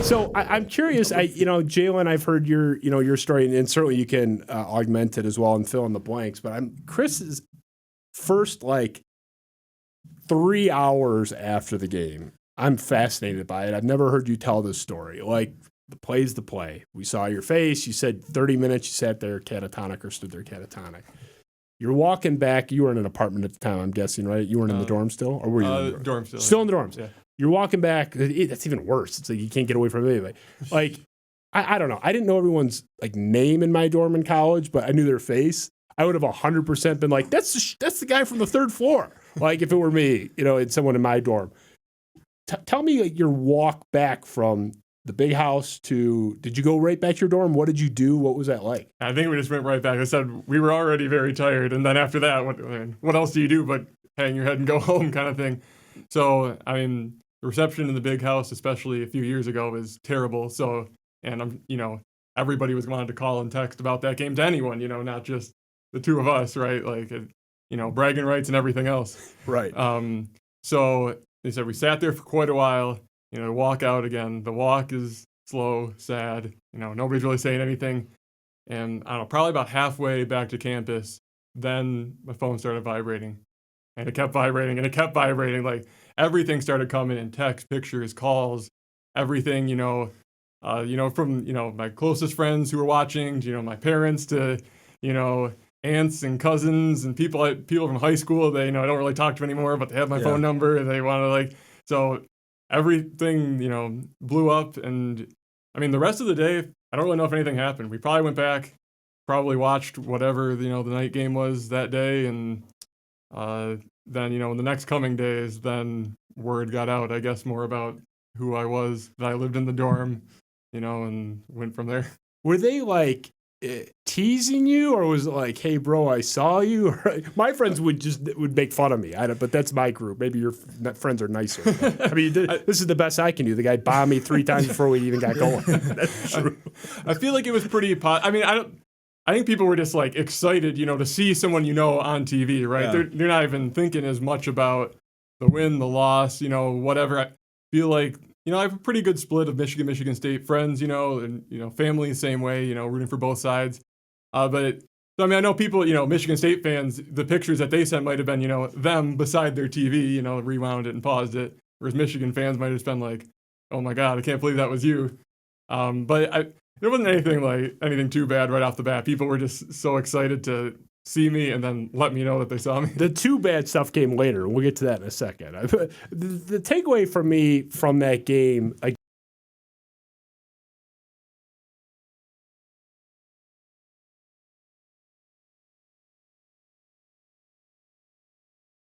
So I'm curious. Jalen, I've heard your story, and certainly you can augment it as well and fill in the blanks. But Chris's first 3 hours after the game. I'm fascinated by it. I've never heard you tell this story. The play's the play. We saw your face. You said 30 minutes. You sat there catatonic or stood there catatonic. You're walking back. You were in an apartment at the time, I'm guessing, right? You weren't in the dorm still? Or were you in the dorm? Still. Still in the dorms. Yeah. You're walking back. That's even worse. It's like you can't get away from anybody. I don't know. I didn't know everyone's name in my dorm in college, but I knew their face. I would have 100% been like, that's the guy from the third floor. If it were me, and someone in my dorm. Tell me your walk back from the big house to, did you go right back to your dorm? What did you do? What was that like? I think we just went right back. I said we were already very tired. And then after that, what else do you do but hang your head and go home kind of thing? So, the reception in the big house, especially a few years ago, was terrible. So, and everybody was wanting to call and text about that game to anyone, not just the two of us, right? Bragging rights and everything else. Right. So they said we sat there for quite a while, walk out again. The walk is slow, sad, nobody's really saying anything. And I don't know, probably about halfway back to campus, then my phone started vibrating. And it kept vibrating and it kept vibrating. Everything started coming in, text, pictures, calls, everything, from, my closest friends who were watching, to, my parents to, aunts and cousins and people from high school they, I don't really talk to anymore, but they have my phone number and they want to so everything, blew up. And the rest of the day, I don't really know if anything happened. We probably went back, probably watched whatever, the night game was that day. And then, in the next coming days, then word got out, I guess, more about who I was, that I lived in the dorm, and went from there. Were they teasing you, or was it hey bro, I saw you? My friends would make fun of me, but that's my group. Maybe your friends are nicer. This is the best I can do. The guy bombed me 3 times before we even got going. That's true. I feel like it was pretty I think people were just excited, to see someone on TV, right? Yeah. They're not even thinking as much about the win, the loss, whatever. I feel like I have a pretty good split of Michigan State friends, and family the same way, rooting for both sides. But I know people, Michigan State fans, the pictures that they sent might have been, them beside their TV, rewound it and paused it. Whereas Michigan fans might have just been like, "Oh my God, I can't believe that was you." But there wasn't anything too bad right off the bat. People were just so excited to see me and then let me know that they saw me. The too bad stuff came later. We'll get to that in a second. The takeaway for me from that game,